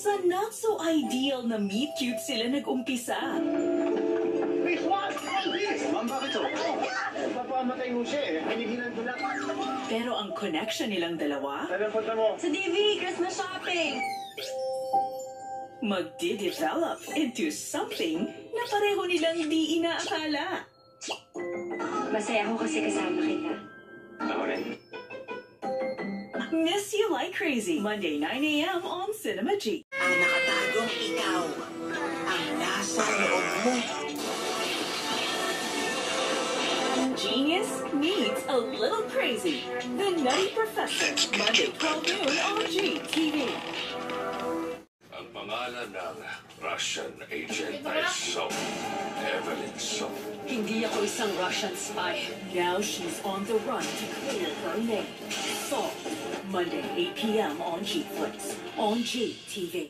Sa not-so-ideal na meet-cute sila nag-umpisa. Please, what? Ma'am, bakit so? Papamatay mo siya eh. Hinigilan ko lang. Pero ang connection nilang dalawa, Saan punta mo? Sa DV, Christmas shopping! magde-develop into something na pareho nilang di inaakala. Masaya ako kasi kasama kita. Ako rin. Miss You Like Crazy, Monday 9 a.m. on Cinema G. Ang nakatagong ikaw, ang nasa loob mo. Genius meets a little crazy. The Nutty Professor, Monday 12 noon on GTV. Ang pangalan ng Russian agent ay Sof. Evelyn Sof. Hindi ako isang Russian spy. Now she's on the run to clear her name. Solved. Monday 8 p.m. on G Flix on GTV.